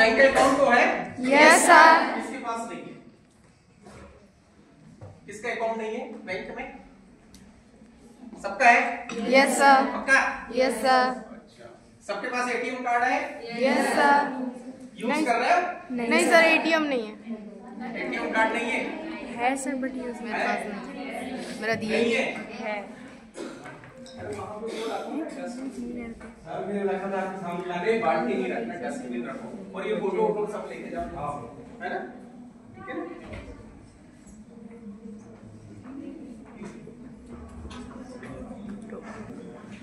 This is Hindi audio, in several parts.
बैंक अकाउंट तो है? Yes sir. किसके पास नहीं है? किसका अकाउंट नहीं है बैंक में? सबका है? Yes sir. पक्का? Yes sir. अच्छा, सबके पास एटीएम कार्ड है? Yes sir. यूज कर रहे हो? नहीं सर, एटीएम नहीं है। एटीएम कार्ड नहीं है? है सर, बट यूज मेरे पास नहीं है। मेरा दिया नहीं है? है। बाल्टी नहीं रखना, डस्टबिन रखो, और ये फोटो वोटो सब लेके जाओ, है ना? ठीक है ना?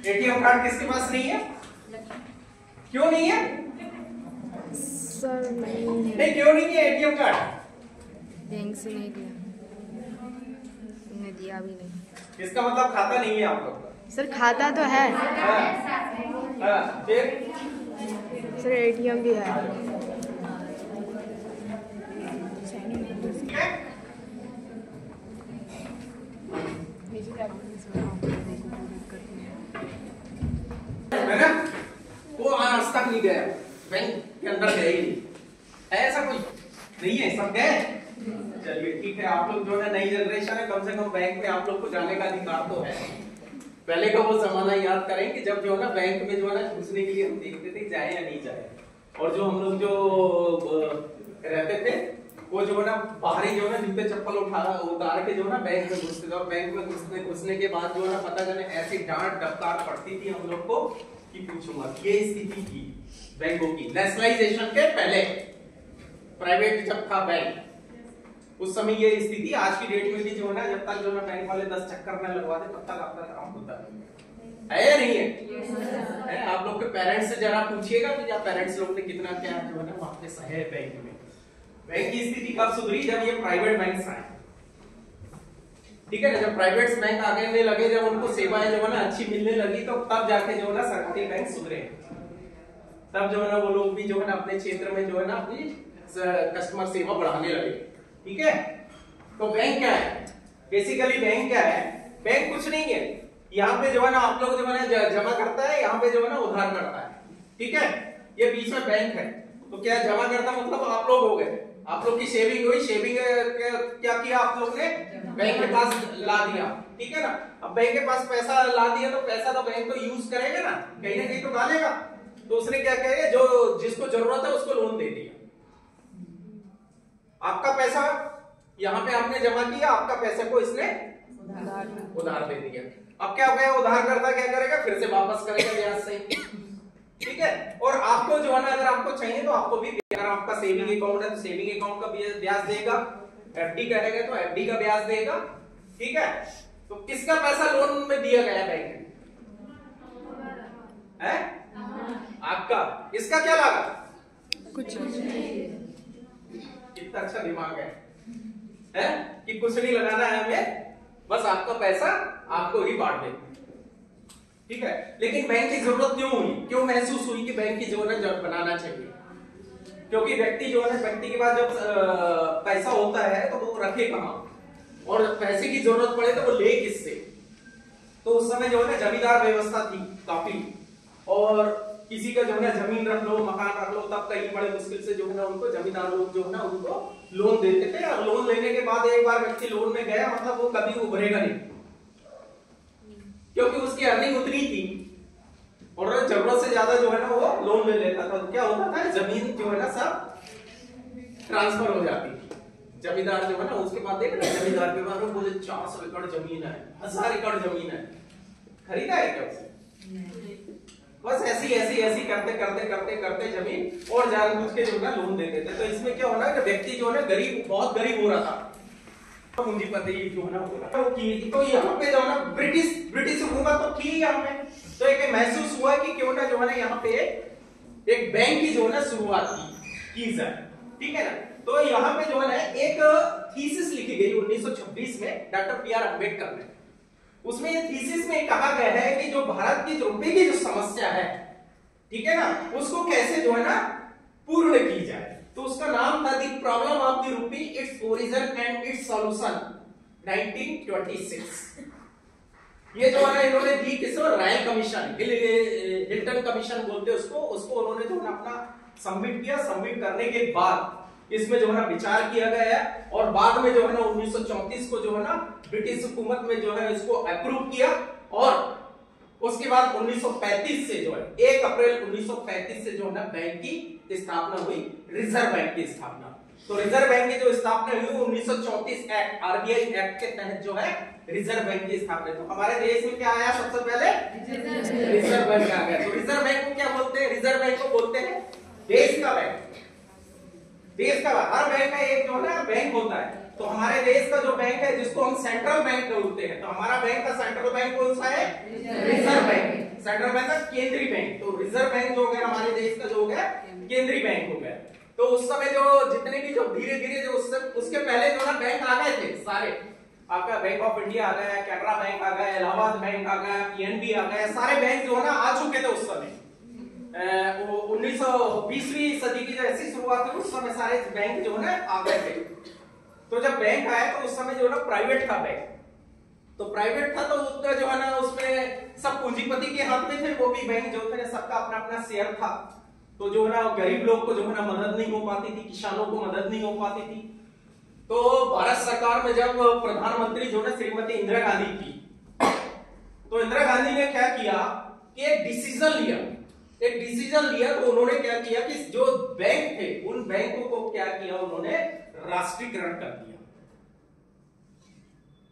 एटीएम कार्ड किसके पास नहीं है? क्यों नहीं है सर? नहीं, क्यों नहीं है एटीएम कार्ड? बैंक से नहीं दिया, उन्हें दिया भी नहीं। इसका मतलब खाता नहीं है आप लोग का? सर खाता तो है। फिर सर एटीएम भी है। वो आज तक नहीं गया बैंक के अंदर, गए ही नहीं, ऐसा कोई नहीं है, सब गए। चलिए ठीक है, आप लोग जो है नई जनरेशन है, कम से कम बैंक में आप लोग को जाने का अधिकार तो है। पहले का वो जमाना याद करें कि जब जो है ना बैंक में जो है ना घुसने के लिए हम देखते थे जाए या नहीं जाए, और जो हम लोग जो रहते थे वो जो है ना बाहरी जो है ना जूते चप्पल उतार के जो है ना बैंक में घुसते थे, और बैंक में घुसने के बाद जो है ना पता चले ऐसी डांट डपकार पड़ती थी हम लोग को कि पूछूंगा। ये स्थिति थी बैंकों की नेशनलाइजेशन के पहले, प्राइवेट जब था बैंक उस समय ये स्थिति। आज की डेट में भी जो है ना जब तक जो है बैंक वाले 10 चक्कर न लगवा दे तब तक आपका काम होता है या नहीं है? है? आप लोग के पेरेंट्स से जरा पूछिएगा तो, या पेरेंट्स लोग ने कितना क्या जो है ना वहां पे सहे बैंक में। बैंक की स्थिति कब सुधरी? जब ये प्राइवेट बैंक आए, ठीक है ना? जब प्राइवेट बैंक आने लगे, जब उनको सेवाएं जो है ना अच्छी मिलने लगी, तो तब जाके जो है ना सरकारी बैंक सुधरे। तब जो है ना वो लोग भी जो है ना अपने क्षेत्र में जो है ना अपनी कस्टमर सेवा बढ़ाने लगे, ठीक है? तो बैंक क्या है? बेसिकली बैंक क्या है? बैंक कुछ नहीं है, यहाँ पे जो है ना आप लोग जो है ना जमा करता है, यहाँ पे जो है ना उधार करता है, ठीक है? ये बीच में बैंक है। तो क्या जमा करता मतलब आप लोग हो गए, आप लोग की सेविंग हुई, सेविंग क्या किया आप लोग ने? बैंक के पास ला दिया, ठीक है ना? अब बैंक के पास पैसा ला दिया तो पैसा तो बैंक तो यूज करेगा ना कहीं तो डालेगा। तो उसने क्या किया, जो जिसको जरूरत है उसको लोन दे दिया। आपका पैसा यहाँ पे आपने जमा किया, आपका पैसे को इसने उधार दे दिया। अब क्या हो गया, उधार करता क्या करेगा, फिर से वापस करेगा ब्याज से, ठीक है? और आपको जो है ना अगर आपको चाहिए तो आपको भी, अगर आपका सेविंग अकाउंट है तो सेविंग अकाउंट का ब्याज देगा, एफडी करेगा तो एफडी का ब्याज देगा, ठीक है? तो किसका पैसा लोन में दिया गया बैंक है? आपका। इसका क्या लगा? कुछ। कितना अच्छा दिमाग है कि कुछ नहीं लगाना है हमें, बस आपका पैसा आपको ही बांट दे, ठीक है? लेकिन बैंक की जरूरत क्यों हुई, क्यों महसूस हुई कि बैंक की जो है ना बनाना चाहिए? क्योंकि व्यक्ति जो है ना, व्यक्ति के पास जब पैसा होता है तो वो रखे कहाँ, और पैसे की जरूरत पड़े तो वो ले किससे? तो उस समय जो है ना जमींदार व्यवस्था थी काफी, और किसी का जो है ना जमीन रख लो, मकान रख लो, तब कहीं बड़े मुश्किल से जो है ना उनको जमींदार लोग जो है ना उनको लोन देते थे। और लोन लेने के बाद एक बार व्यक्ति लोन में गया मतलब वो कभी उभरेगा नहीं, क्योंकि उसकी अर्निंग उतनी थी, और जरूरत से ज्यादा जो है ना वो लोन ले लेता था। तो क्या होता था, जमीन जो है ना सब ट्रांसफर हो जाती थी। जमींदार जो है ना उसके बाद देख ना, जमींदार के बाद बोले 400 एकड़ जमीन है, 1000 एकड़ जमीन है, खरीदा है क्या उसे? बस ऐसी करते करते जमीन और जानबूझ के जो है लोन देते थे। तो इसमें क्या होना कि व्यक्ति जो है ना गरीब, बहुत गरीब हो रहा था, पूंजीपति जो है ना हो रहा था। तो यहाँ पे जो है ना ब्रिटिश हुकूमत तो थी यहाँ पे, तो एक महसूस हुआ कि क्यों ना जो है ना यहाँ पे एक बैंक की जो है ना शुरुआत की जाए, ठीक है ना? तो यहाँ पे जो है ना एक थीसिस लिखी गई 1926 में डॉक्टर पी.आर. अम्बेडकर ने। उसमें ये थीसिस में कहा गया है कि जो भारत की रुपए की जो समस्या है, ठीक है ना, उसको कैसे जो है ना पूर्ण की जाए। तो उसका नाम था the problem of the rupee, its origin and it's solution, 1926। ये जो है ना इन्होंने दी किसको? राय कमीशन, हिल्टन कमीशन बोलते उसको उन्होंने जो है अपना सबमिट किया। सबमिट करने के बाद इसमें जो है ना विचार किया गया है और बाद में जो है ना 1934 को जो है ना ब्रिटिश हुकूमत में जो है इसको अप्रूव किया और उसके बाद 1935 से जो है 1 अप्रैल 1935 से जो है ना बैंक की स्थापना हुई, रिजर्व बैंक की स्थापना। तो रिजर्व बैंक की जो स्थापना हुई 1934 एक्ट, आरबीआई एक्ट के तहत जो है रिजर्व बैंक की स्थापना। तो हमारे देश में क्या आया सबसे पहले? रिजर्व बैंक आ गया। तो रिजर्व बैंक को क्या बोलते हैं? रिजर्व बैंक को बोलते हैं देश का बैंक। देश का हर बैंक का एक जो है ना बैंक होता है। तो हमारे देश का जो बैंक है जिसको हम सेंट्रल बैंक बोलते हैं, तो हमारा बैंक का सेंट्रल बैंक कौन सा है? Reserve bank. सेंट्रल बैंक का केंद्रीय बैंक। तो रिजर्व बैंक जो हो गया हमारे देश का जो हो गया केंद्रीय बैंक हो गया। तो उस समय जो जितने भी जो धीरे धीरे जो उसके पहले जो ना बैंक आ गए थे सारे, आपका बैंक ऑफ इंडिया आ गया, कैनरा बैंक आ गया, इलाहाबाद बैंक आ गया, पीएनबी आ गया, सारे बैंक जो है ना आ चुके थे उस समय। 1920वीं सदी की जैसी शुरुआत हुई उस समय सारे बैंक जो है ना आ गए थे। तो जब बैंक आया तो उस समय जो है ना प्राइवेट था बैंक। तो प्राइवेट था तो उसका जो है ना उसमें सब पूंजीपति के हाथ में थे, वो भी बैंक जो थे सबका अपना अपना शेयर था। तो जो है ना गरीब लोग को जो है ना मदद नहीं हो पाती थी, किसानों को मदद नहीं हो पाती थी। तो भारत सरकार में जब प्रधानमंत्री जो है श्रीमती इंदिरा गांधी थी, तो इंदिरा गांधी ने क्या किया कि एक डिसीजन लिया। तो उन्होंने क्या किया कि जो बैंक थे उन बैंकों को क्या किया, उन्होंने राष्ट्रीयकरण कर दिया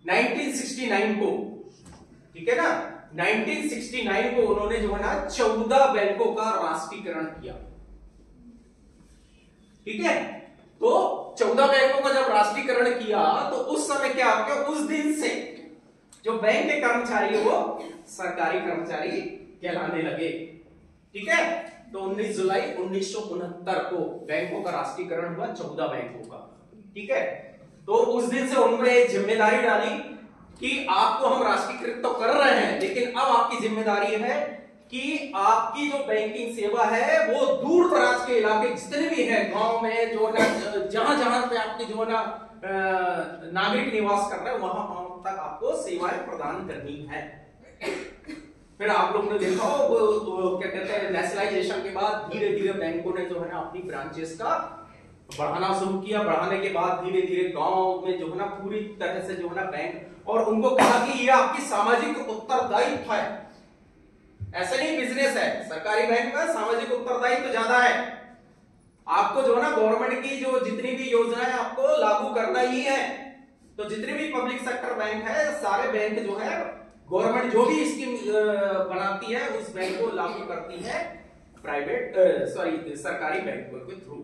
1969 को। ठीक है ना, 1969 को उन्होंने जो है ना 14 बैंकों का राष्ट्रीयकरण किया। ठीक है, तो 14 बैंकों का जब राष्ट्रीयकरण किया तो उस समय क्या हो गया, उस दिन से जो बैंक के कर्मचारी है वो सरकारी कर्मचारी कहलाने लगे। ठीक है, तो 19 जुलाई 1969 को बैंकों का राष्ट्रीयकरण हुआ, 14 बैंकों का। ठीक है, तो उस दिन से उन्होंने जिम्मेदारी डाली कि आपको हम राष्ट्रीयकृत तो कर रहे हैं, लेकिन अब आपकी जिम्मेदारी है कि आपकी जो बैंकिंग सेवा है वो दूर दराज के इलाके जितने भी हैं गांव में जो है जहां जहां पे आपकी जो है ना नागरिक निवास कर रहे हैं वहां तक आपको सेवाएं प्रदान करनी है। फिर आप लोग ने देखा हो क्या कहते हैं नेशनलाइजेशन के बाद धीरे धीरे बैंकों ने जो है ना अपनी ब्रांचेस का बढ़ाना शुरू किया। बढ़ाने के बाद धीरे धीरे गांव में जो है ना पूरी तरह से जो है ना बैंक, और उनको कहा कि ये आपकी सामाजिक उत्तरदायित्व है, ऐसे नहीं बिजनेस है। सरकारी बैंक का सामाजिक उत्तरदायित्व ज्यादा है। आपको जो है ना गवर्नमेंट की जो जितनी भी योजनाएं आपको लागू करना ही है। तो जितने भी पब्लिक सेक्टर बैंक है, सारे बैंक जो है गवर्नमेंट जो भी स्कीम बनाती है उस बैंक को लागू करती है सरकारी बैंकों के थ्रू।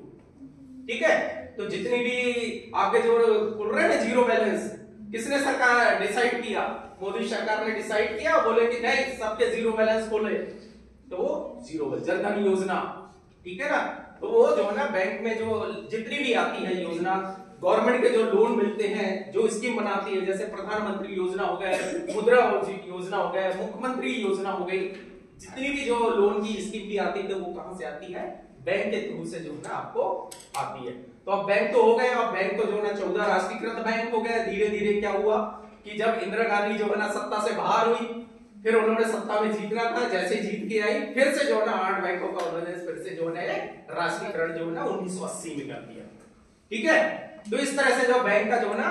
ठीक है, तो जितनी भी आपके जो खुल रहे हैं जीरो बैलेंस, किसने सरकार डिसाइड किया? मोदी सरकार ने डिसाइड किया, बोले कि नहीं सबके जीरो बैलेंस खोले, तो वो जीरो जन धन योजना। ठीक है ना, तो वो जो है ना बैंक में जो जितनी भी आती है योजना, गवर्नमेंट के जो लोन मिलते हैं, जो स्कीम बनाती है, जैसे प्रधानमंत्री योजना हो गया, मुद्रा योजना हो गया, मुख्यमंत्री योजना हो गई, जितनी भी जो लोन की स्कीम भी आती है वो कहां से आती है? बैंक के थ्रू से जो है ना आपको आती है। तो अब बैंक तो हो गए, अब बैंक तो जो है ना 14 राष्ट्रीयकृत बैंक हो गए। धीरे धीरे क्या हुआ कि जब इंदिरा गांधी जो है ना सत्ता से बाहर हुई, फिर उन्होंने सत्ता में जीतना था, जैसे जीत के आई फिर से जो है ना 8 बैंकों का उन्होंने फिर से जो है राष्ट्रीयकरण जो है ना 1980 में कर दिया। ठीक है, तो इस तरह से जो बैंक का जो है ना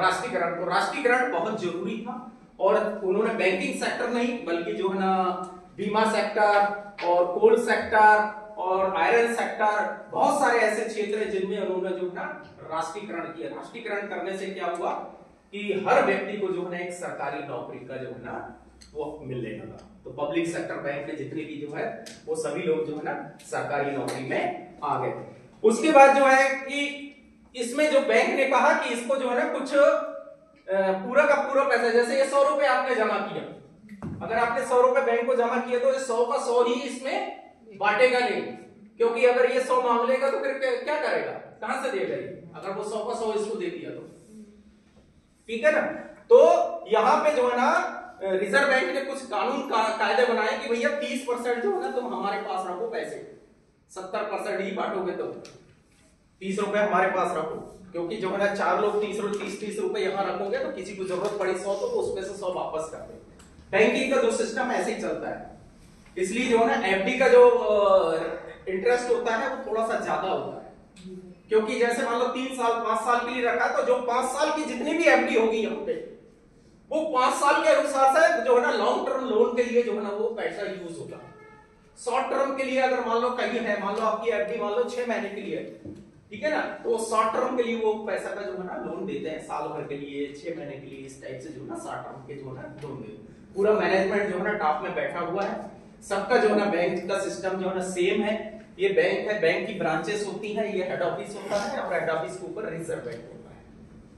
राष्ट्रीयकरण बहुत जरूरी था। और उन्होंने बैंकिंग सेक्टर नहीं बल्कि जो है ना बीमा सेक्टर और कोल सेक्टर और आयरन सेक्टर, बहुत सारे ऐसे क्षेत्र हैं जिनमें उन्होंने जो है ना राष्ट्रीयकरण किया। राष्ट्रीयकरण करने से क्या हुआ कि हर व्यक्ति को जो है ना एक सरकारी नौकरी का जो है ना वो मिलने लगा। तो पब्लिक सेक्टर बैंक के जितने भी जो है वो सभी लोग जो है ना सरकारी नौकरी में आ गए। उसके बाद जो है कि इसमें जो बैंक ने कहा कि इसको जो है ना कुछ पूरा का पूरा पैसा, जैसे ये 100 रुपए आपने जमा किया, अगर आपने 100 रुपए बैंक को जमा किया तो ये 100 का 100 ही इसमें बांटेगा नहीं, क्योंकि अगर ये 100 मांग लेगा तो फिर क्या करेगा, कहां से देगा ये, अगर वो 100 का 100 इसको दे दिया तो। ठीक है ना, तो यहां पे जो है ना रिजर्व बैंक ने कुछ कानून कायदे बनाए कि भैया 30% जो है ना तुम हमारे पास रखो पैसे, 70% ही बांटोगे तो 30 रुपए हमारे पास रखो, क्योंकि जो है ना 4 लोग 30 रुपए यहाँ रखोगे तो किसी को जरूरत पड़ी 100 तो उसमें से 100 वापस कर दे। बैंकिंग का जो सिस्टम ऐसे ही चलता है, इसलिए जो है ना एफडी का जो इंटरेस्ट होता है वो थोड़ा सा ज्यादा होता है, क्योंकि जैसे मान लो 3 साल 5 साल के लिए रखा है, तो जो 5 साल की जितनी भी एफडी होगी यहाँ पे, वो 5 साल के अनुसार से जो है ना लॉन्ग टर्म लोन के लिए जो है ना वो पैसा यूज होगा। शॉर्ट टर्म के लिए अगर मान लो कहीं है, मान लो आपकी एफडी मान लो 6 महीने के लिए है, ठीक है ना, तो शॉर्ट टर्म के लिए वो पैसा का जो है ना लोन देते हैं, साल भर के लिए 6 महीने के लिए, इस टाइप से जो है ना शॉर्ट टर्म के जो है ना लोन देते हैं। पूरा मैनेजमेंट जो है ना टॉप में बैठा हुआ है, सबका जो है ना बैंक का सिस्टम जो है ना सेम है। ये बैंक है, बैंक की ब्रांचेस होती हैं, ये हेड ऑफिस होता है और हेड ऑफिस के ऊपर रिजर्व बैंक होता है,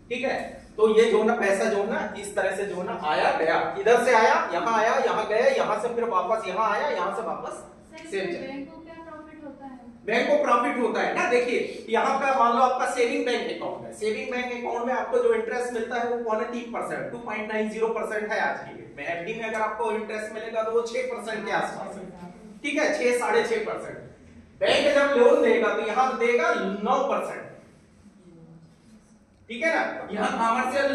ठीक है। तो ये जो है ना पैसा जो है ना इस तरह से जो है ना आया गया, इधर से आया, यहाँ आया, यहाँ गया, यहाँ से फिर वापस यहाँ आया, यहाँ से वापस सेव जाए। बैंक को क्या प्रॉफिट होता है? बैंक को प्रॉफिट होता है ना, देखिए यहाँ पे मान लो आपका सेविंग बैंक अकाउंट है, सेविंग बैंक अकाउंट में आपको जो इंटरेस्ट मिलता है वो 3%, 2.90% है आज की डेट में। एफडी में अगर आपको इंटरेस्ट मिलेगा तो वो 6% के आसपास है, ठीक है, 6 6.5%। बैंक जब लोन देगा तो यहाँ देगा 9%, ठीक है ना। यहाँ कमर्शियल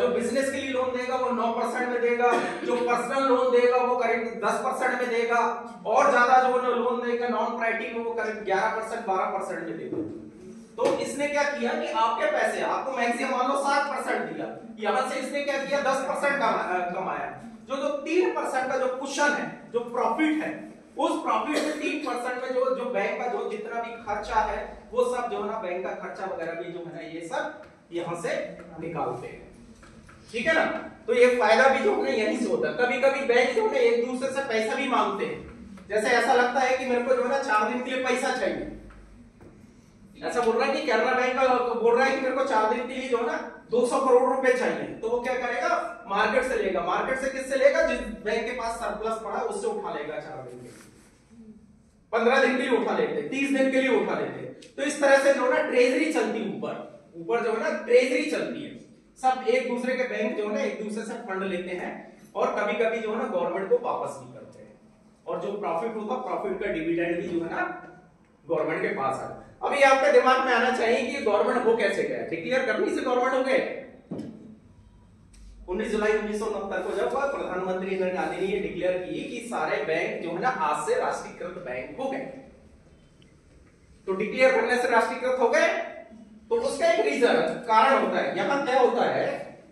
जो बिजनेस के लिए लोन देगा वो 9% में देगा, जो पर्सनल लोन देगा वो करीब 10% में देगा, और ज्यादा जो लोन देगा नॉन प्रायोरिटी में वो करीब 11% 12% में देगा। तो इसने क्या किया कि आपके पैसे आपको मैक्सिमम मान लो 7% दिया, यहाँ से इसने क्या किया 10% कमाया। जो 3% का जो कुशन है, जो प्रॉफिट है, उस प्रॉफिट में 3% में जो बैंक का जो जितना भी खर्चा है वो सब जो है ना बैंक का खर्चा वगैरह भी जो है ना ये सब यहां से निकालते हैं, ठीक है ना। तो ये फायदा भी जो है यहीं से होता है। कभी कभी बैंक जो है एक दूसरे से पैसा भी मांगते हैं, जैसे ऐसा लगता है कि मेरे को जो है ना 4 दिन के लिए पैसा चाहिए, ऐसा बोल रहा है कि कैनरा बैंक बोल रहा है कि मेरे को 4 दिन के लिए जो है ना 200 करोड़ रुपए चाहिए, तो वो क्या करेगा मार्केट से लेगा। मार्केट से किससे लेगा? जिस बैंक के पास सरप्लस पड़ा उससे उठा लेगा। 4 दिन के 15 दिन के लिए उठा लेते, 30 दिन के लिए उठा लेते। तो इस तरह से जो है ना ट्रेजरी चलती, ऊपर जो है ना ट्रेजरी चलती है। सब एक दूसरे के बैंक जो है ना एक दूसरे से फंड लेते हैं, और कभी कभी जो है ना गवर्नमेंट को वापस भी करते हैं, और जो प्रॉफिट होगा प्रॉफिट का डिविडेंड भी जो है ना गवर्नमेंट के पास है। अभी आपके दिमाग में आना चाहिए कि गवर्नमेंट हो कैसे गया। डिक्लेयर करने से गवर्नमेंट हो गए। 19 जुलाई 1969 को जब प्रधानमंत्री इंदिरा गांधी ने ये डिक्लेयर की कि सारे बैंक जो है ना आज से राष्ट्रीयकृत बैंक हो गए, तो डिक्लेयर करने से राष्ट्रीयकृत हो गए, तो उसका एक रीजन कारण होता है। यहां क्या होता है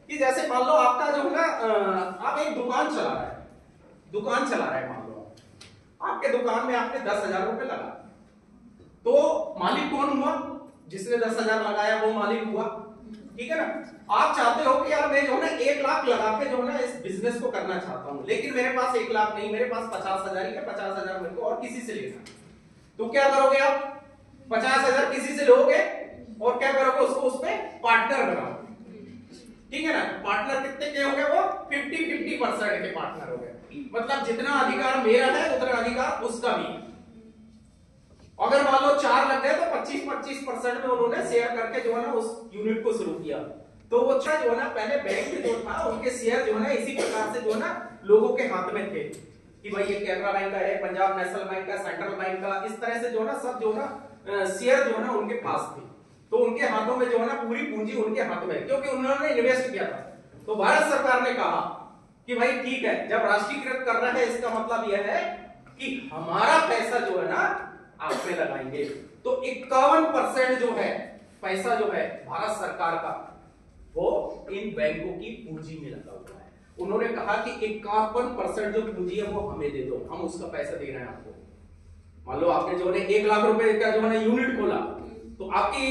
कि जैसे मान लो आपका जो है ना आप एक दुकान चला रहा है, मान लो आपके दुकान में आपने 10,000 रुपए लगा, तो मालिक कौन हुआ? जिसने 10,000 लगाया वो मालिक हुआ, ठीक है ना। आप चाहते हो कि यार मैं जो है ना 1 लाख लगा के जो है ना इस बिजनेस को करना चाहता हूं, लेकिन मेरे पास 1 लाख नहीं, मेरे पास 50,000 ही है, 50,000 मेरे को और किसी से लेना। तो क्या करोगे आप? 50,000 किसी से लोगे और क्या करोगे? उसको उसमें पार्टनर बनाओ, ठीक है ना। पार्टनर कितने के हो गए? वो 50-50% के पार्टनर हो गए। मतलब जितना अधिकार मेरा है उतना अधिकार उसका भी। अगर मान लो 4 लग गए तो 25-25% में उन्होंने शेयर करके जो है ना उस यूनिट को शुरू किया। तो वो जो है ना पहले बैंक जो था उनके शेयर जो है ना इसी प्रकार से जो है ना लोगों के हाथ में थे कि भाई ये कैनरा बैंक का है, पंजाब नेशनल बैंक का, सेंट्रल बैंक का, इस तरह से जो है ना सब जो है ना शेयर जो है ना उनके पास थे। तो उनके हाथों में जो है ना पूरी पूंजी उनके हाथ में, क्योंकि उन्होंने इन्वेस्ट किया था। तो भारत सरकार ने कहा कि भाई ठीक है, जब राष्ट्रीयकृत कर रहे हैं इसका मतलब यह है कि हमारा पैसा जो है ना आप में लगाएंगे। तो 51% जो है पैसा जो है भारत सरकार का वो इन बैंकों की पूंजी में लगा हुआ है। उन्होंने कहा कि 51% जो पूंजी है वो हमें दे दो, हम उसका पैसा दे रहे हैं आपको। मान लो आपने जो है 1 लाख रुपए का जो है यूनिट खोला, तो आपकी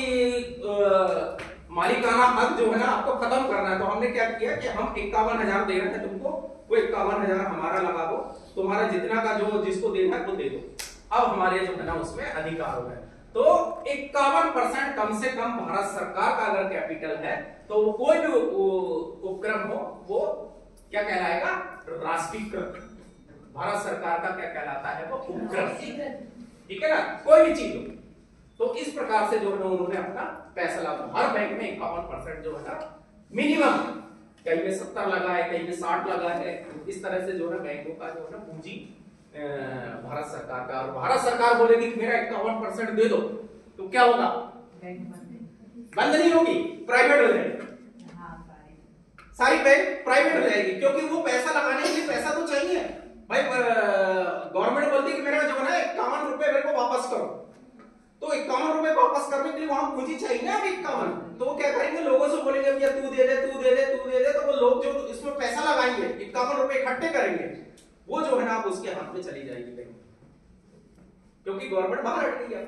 मालिकाना हक जो है ना आपको खत्म करना है। तो हमने क्या किया कि हम 51,000 दे रहे हैं तुमको, वो 51,000 हमारा लगा दो, तुम्हारा जितना का जो जिसको देना है वो दे दो। अब हमारे जो है ना उसमें अधिकार हो गए। तो 51% कम से कम भारत सरकार का अगर कैपिटल है तो कोई भी उपक्रम हो वो क्या कहलाएगा? राष्ट्रीयकृत। भारत सरकार का क्या कहलाता है? वो उपक्रम, ठीक है ना, कोई भी चीज हो। तो इस प्रकार से जो है उन्होंने अपना पैसा लगा। हर बैंक में 51% जो है ना मिनिमम, कहीं में 70 लगा है, कहीं में 60 लगा है, इस तरह से जो है बैंकों का जो है ना पूंजी भारत सरकार का। और भारत सरकार बोलेगी कि मेरा 51% दे दो, तो क्या होगा? बंद नहीं होगी, प्राइवेट हो जाएगी। सारी बैंक प्राइवेट हो जाएगी, क्योंकि वो पैसा लगाने के लिए पैसा तो चाहिए। भाई गवर्नमेंट बोलती है कि मेरा जो है ना 51 रुपए मेरे को वापस करो, तो 51 रुपए वापस करने के लिए वहां पूंजी चाहिए ना 51, तो वो क्या करेंगे, लोगों से बोलेंगे भैया तू दे दे तू दे दे तू दे दे, तो वो लोग जो इसमें पैसा लगाएंगे 51 रुपए इकट्ठे करेंगे, वो जो है ना आप उसके हाथ में चली जाएगी बैंक, क्योंकि गवर्नमेंट बाहर हट गई है।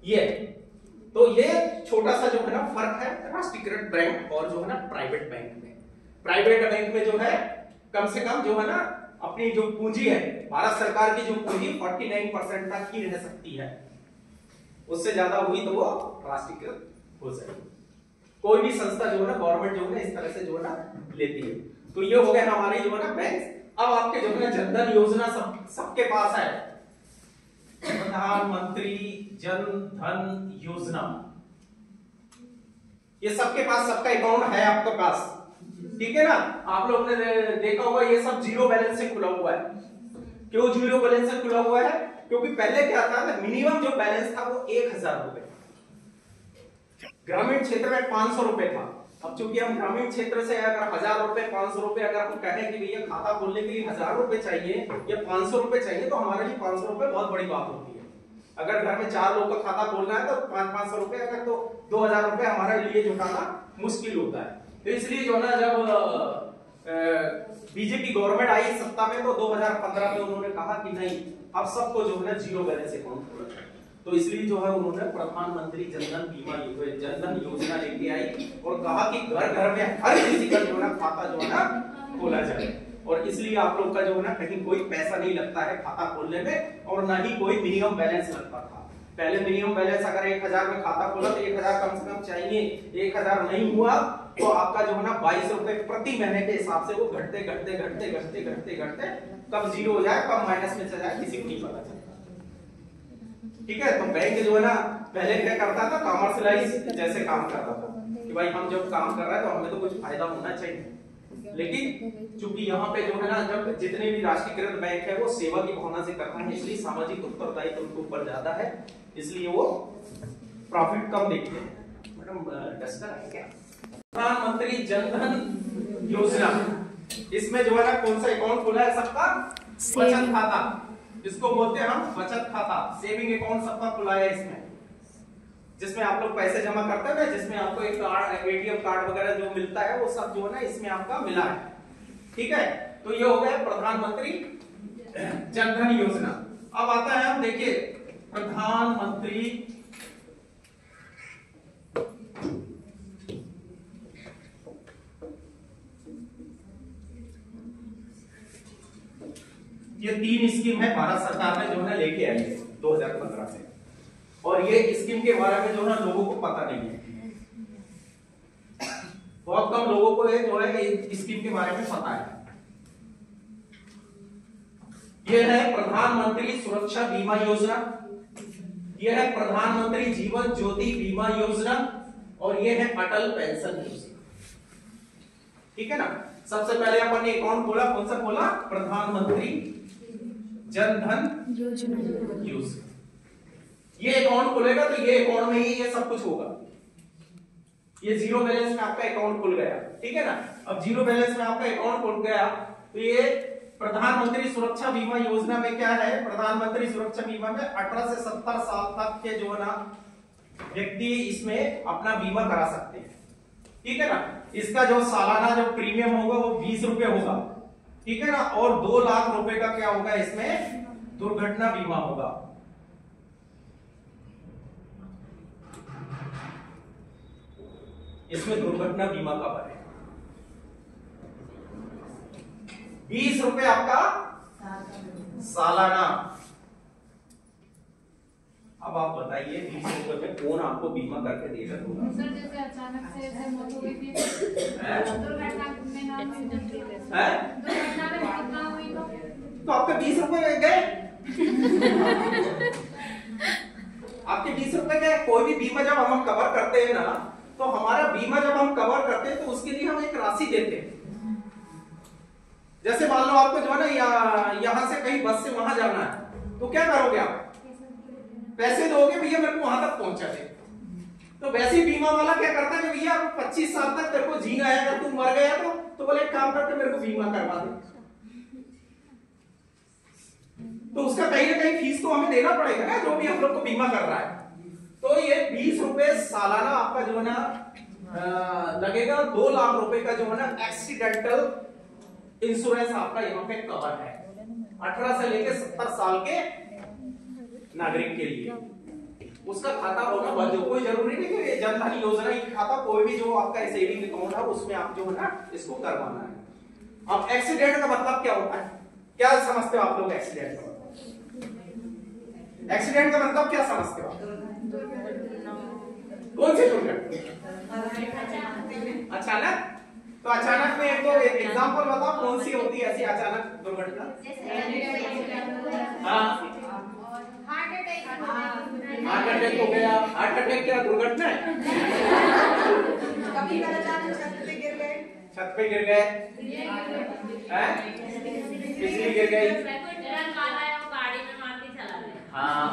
ये तो ये छोटा सा जो है ना फर्क है राष्ट्रीयकृत बैंक और जो है ना प्राइवेट बैंक में। प्राइवेट बैंक में जो है कम से कम जो है ना अपनी जो पूंजी है, भारत सरकार की जो पूंजी 49% तक ही रह सकती है, उससे ज्यादा हुई तो वो राष्ट्रीयकृत हो जाएगी। कोई भी संस्था जो है ना गवर्नमेंट जो है ना इस तरह से जो है ना लेती है। तो ये हो गया हमारी जो है ना बैंक। अब आपके जो है ना जनधन योजना सबके पास है, प्रधानमंत्री जन धन योजना, ये सबके पास, सबका अकाउंट है आपके पास, ठीक है ना। आप लोग ने देखा होगा ये सब जीरो बैलेंस से खुला हुआ है। क्यों जीरो बैलेंस से खुला हुआ है? क्योंकि पहले क्या था, मिनिमम जो बैलेंस था वो 1000 रुपए, ग्रामीण क्षेत्र में 500 रुपए था। अब चूंकि हम ग्रामीण क्षेत्र से अगर 1000 रुपए 500 रुपए अगर हम कहें कि भैया खाता खोलने के लिए 1000 रुपए चाहिए या 500 रुपए चाहिए, तो हमारे लिए 500 रुपए बहुत बड़ी बात होती है। अगर घर में 4 लोग का खाता खोलना है तो 500 रुपए, अगर तो 2000 रुपए हमारे लिए जुटाना मुश्किल होता है। तो इसलिए जो ना जब बीजेपी गवर्नमेंट आई सत्ता में तो 2015 में उन्होंने कहा कि नहीं, अब सबको जो है ना जीरो बैलेंस अकाउंट खोलना है। तो इसलिए जो है उन्होंने प्रधानमंत्री जनधन बीमा जनधन योजना लेके आई और कहा कि घर घर में हर किसी का जो है ना खाता जो है ना खोला जाए। और इसलिए आप लोग का जो है ना कहीं कोई पैसा नहीं लगता है खाता खोलने में, और ना ही कोई मिनिमम बैलेंस लगता था। पहले मिनिमम बैलेंस अगर 1000 में खाता खोला तो 1000 कम से कम चाहिए, 1000 नहीं हुआ तो आपका जो है ना 22 रुपए प्रति महीने के हिसाब से वो घटते घटते घटते घटते घटते घटते कब जीरो हो जाए कब माइनस में चला जाए किसी को नहीं पता चलता। ठीक है, तो बैंक जो है ना पहले क्या करता था, कॉमर्शियलाइज जैसे काम करता था कि भाई हम जब काम कर रहे हैं तो हमें तो कुछ फायदा होना चाहिए। लेकिन चूंकि यहाँ पे जो है ना जब जितने भी राष्ट्रीयकृत बैंक है वो सेवा की भावना से करता है, इसलिए सामाजिक उत्तरदायित्व उनके ऊपर ज्यादा है, इसलिए वो प्रॉफिट कम देखते हैं। मैडम डस्टर है क्या? प्रधानमंत्री जनधन योजना, इसमें जो है ना कौन सा अकाउंट खुला है सबका? बचत खाता, जिसको बोलते हैं हम बचत खाता, सेविंग अकाउंट सबका खुला है इसमें, जिसमें आप लोग पैसे जमा करते हैं ना, जिसमें आपको एक कार्ड एटीएम कार्ड वगैरह जो मिलता है वो सब जो है ना इसमें आपका मिला है। ठीक है, तो ये हो गया प्रधानमंत्री जनधन योजना। अब आता है, हम देखिए प्रधानमंत्री ये 3 स्कीम है भारत सरकार ने जो है लेके आई है 2015 से, और ये स्कीम के बारे में जो है लोगों को पता नहीं है, बहुत कम लोगों को जो है इस स्कीम के बारे में पता है। ये है प्रधानमंत्री सुरक्षा बीमा योजना, ये है प्रधानमंत्री जीवन ज्योति बीमा योजना, और ये है अटल पेंशन योजना। ठीक है ना। सबसे पहले अपन ने अकाउंट खोला, कौन सा खोला? प्रधानमंत्री जनधन योजना। ये अकाउंट खुलेगा तो ये अकाउंट में ही ये सब कुछ होगा। ये जीरो बैलेंस में आपका अकाउंट खुल गया, ठीक है ना। अब जीरो बैलेंस में आपका अकाउंट खुल गया तो ये प्रधानमंत्री सुरक्षा बीमा योजना में क्या है? प्रधानमंत्री सुरक्षा बीमा में 18 से 70 साल तक के जो है ना व्यक्ति इसमें अपना बीमा करा सकते हैं। ठीक है ना। इसका जो सालाना जो प्रीमियम होगा वो 20 रुपए होगा, ठीक है ना। और 2 लाख रुपए का क्या होगा इसमें? दुर्घटना बीमा होगा। इसमें दुर्घटना बीमा कवर है। 20 रुपए आपका सालाना। अब आप बताइए 20 रुपए में कौन आपको बीमा करके देगा? सर जैसे अचानक से ऐसे मौत हो गई थी, दुर्घटना में ना हुई, दुर्घटना में मौत ना हुई तो आपके 20 रुपए गए। आपके 20 रुपए गए। कोई भी बीमा जब हम कवर करते हैं ना, तो हमारा बीमा जब हम कवर करते हैं तो उसके लिए हम एक राशि देते हैं। जैसे मान लो आपको जो है ना यहां से कहीं बस से वहां जाना है, तो क्या करोगे आप? पैसे दोगे, भैया मेरे को वहां तक पहुंचा दे। तो वैसे ही बीमा वाला क्या करता है कि भैया 25 साल तक तेरे को जीना है, अगर तू मर गया तो बोले एक काम करके मेरे को बीमा करवा दे। तो उसका कहीं ना कहीं फीस तो हमें देना पड़ेगा ना, जो भी हम लोग को बीमा कर रहा है। तो ये 20 रुपए सालाना आपका जो है ना लगेगा। 2 लाख रुपए का जो है ना एक्सीडेंटल इंश्योरेंस आपका यहाँ पे कवर है 18 से लेकर 70 साल के नागरिक के लिए। उसका खाता होना बंद हो, कोई जरूरी नहीं कि जन धन योजना की खाता, कोई भी जो आपका सेविंग अकाउंट है उसमें आप जो है ना इसको करवाना है। अब एक्सीडेंट का मतलब क्या होता है, क्या समझते हो आप लोग एक्सीडेंट का मतलब? एक्सीडेंट का मतलब क्या समझते हो? कौन सी दुर्घटना? अचानक। तो अचानक में एक तो एग्जांपल बताओ कौन सी होती है ऐसी अचानक दुर्घटना? हाँ, हार्ट अटैक हो गया। हार्ट अटैक क्या दुर्घटना है? कभी छत पे गिर गए, बिजली गिर गई। हाँ,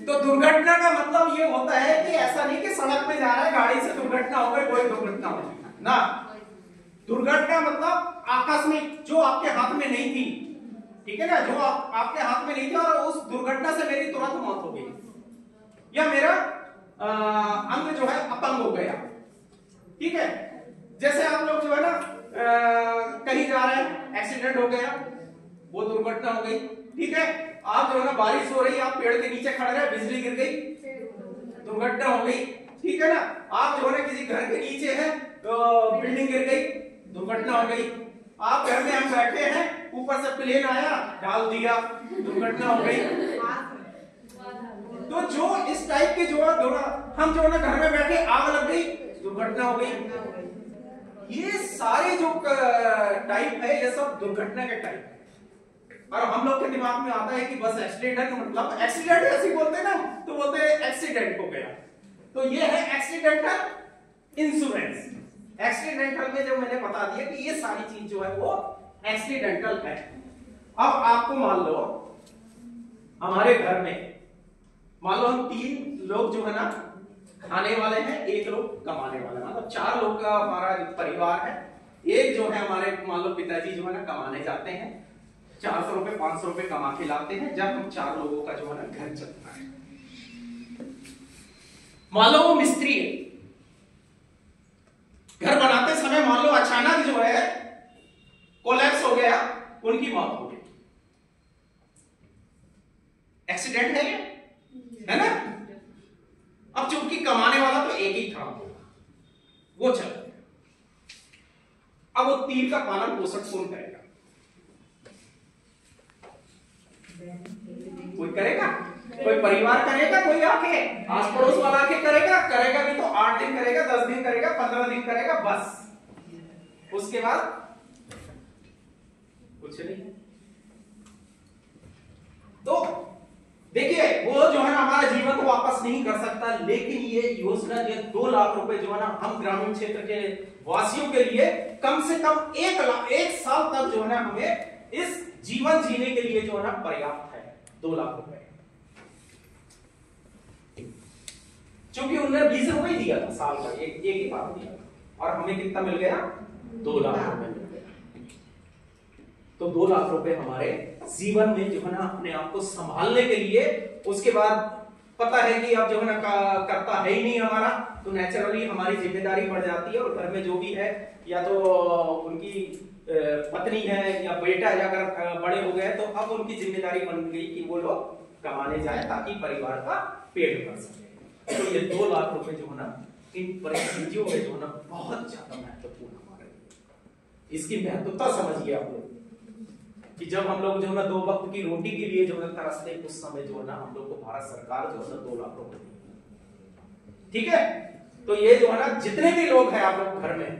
तो दुर्घटना का मतलब ये होता है कि ऐसा नहीं कि सड़क पे जा रहा है गाड़ी से दुर्घटना हो गई, कोई दुर्घटना हो गई ना। दुर्घटना मतलब आकस्मिक, जो आपके हाथ में नहीं थी, ठीक है ना, जो आपके हाथ में नहीं थी और उस दुर्घटना से मेरी तुरंत मौत हो गई, या मेरा अंग जो है अपंग हो गया। ठीक है, जैसे आप लोग जो है ना कहीं जा रहे हैं, एक्सीडेंट हो गया, वो दुर्घटना हो गई। ठीक है, आप जो है ना बारिश हो रही, आप पेड़ के नीचे खड़े रहे, बिजली गिर गई, दुर्घटना हो गई। ठीक है ना, आप जो है ना किसी घर के नीचे है, बिल्डिंग गिर गई, दुर्घटना हो गई। आप घर में हम बैठे हैं, ऊपर से प्लेन आया, डाल दिया, दुर्घटना हो गई। तो जो इस टाइप के जो हम जो है ना घर में बैठे, आग लग गई, दुर्घटना हो गई। ये सारे जो टाइप है ये सब दुर्घटना के टाइप है। और हम लोग के दिमाग में आता है कि बस एक्सीडेंट मतलब एक्सीडेंट ऐसे बोलते ना, तो बोलते हैं एक्सीडेंट हो गया। तो ये है एक्सीडेंटल इंश्योरेंस। एक्सीडेंटल में जो मैंने बता दिया कि ये सारी चीज जो है वो एक्सीडेंटल है। अब आपको मान लो हमारे घर में मान लो हम 3 लोग जो है ना खाने वाले हैं, 1 लोग कमाने वाला, मतलब 4 लोग का हमारा परिवार है। एक जो है हमारे मान लो पिताजी जो है ना कमाने जाते हैं, 400 रुपए 500 रुपए कमा के लाते हैं, जब हम 4 लोगों का जो है ना घर चलता है। मान लो वो मिस्त्री है, घर बनाते समय मान लो अचानक जो है कोलैप्स हो गया, उनकी मौत हो गई, एक्सीडेंट है ना। अब चूंकि कमाने वाला तो एक ही था, वो चल गया। अब वो 3 का पालन पोषण कौन करेगा? कोई करेगा? कोई परिवार करेगा? कोई आके आस पड़ोस वाला आके करेगा? करेगा भी तो 8 दिन करेगा, 10 दिन करेगा, 15 दिन करेगा, बस। उसके बाद कुछ नहीं। तो देखिए वो जो है ना हमारा जीवन को वापस नहीं कर सकता, लेकिन ये योजना जो 2 लाख रुपए जो है ना हम ग्रामीण क्षेत्र के वासियों के लिए कम से कम 1 साल तक जो है ना हमें इस जीवन जीने के लिए जो है ना पर्याप्त है। 2 लाख रुपए, क्योंकि उन्होंने 20 रुपए दिया था साल का, एक ही बार दिया था, और हमें कितना मिल गया? 2 लाख रुपए मिल गया। तो 2 लाख रुपए हमारे जीवन में जो है ना अपने आप को संभालने के लिए, उसके बाद पता है कि अब जो है ना करता है ही नहीं हमारा, तो नेचुरली हमारी जिम्मेदारी बढ़ जाती है, और घर में जो भी है, या तो उनकी पत्नी है या बेटा है, अगर बड़े हो गए तो अब उनकी जिम्मेदारी बन गई कि वो लोग कमाने जाए ताकि परिवार का पेट भर सके। तो ये 2 लाख रुपए जो है ना इन परिस्थितियों में जो है ना बहुत ज्यादा महत्वपूर्ण हमारे लिए। इसकी महत्वता समझिए आप लोग कि जब हम लोग जो है ना 2 वक्त की रोटी के लिए जो है तरसते, उस समय जो है ना हम लोग को भारत सरकार जो है ना 2 लाख रुपए दी। ठीक है, तो ये जो है ना जितने भी लोग हैं आप लोग घर में,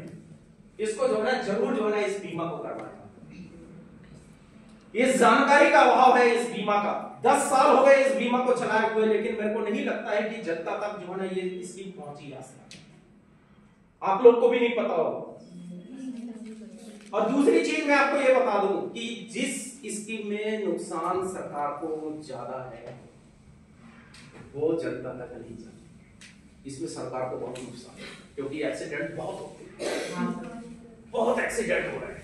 इसको जो है ना जरूर जो है ना इस बीमा को करवाएं। इस जानकारी का अभाव है इस बीमा का। 10 साल हो गए इस बीमा को चलाए हुए, लेकिन मेरे को नहीं लगता है कि जनता तक जो है ना ये स्कीम पहुंची रास्ता। आप लोग को भी नहीं पता होगा। और दूसरी चीज मैं आपको ये बता दूं कि जिस स्कीम में नुकसान सरकार को ज्यादा है वो जनता तक नहीं जाती। इसमें सरकार को बहुत नुकसान है, क्योंकि एक्सीडेंट बहुत होते हैं, बहुत एक्सीडेंट हो रहे हैं।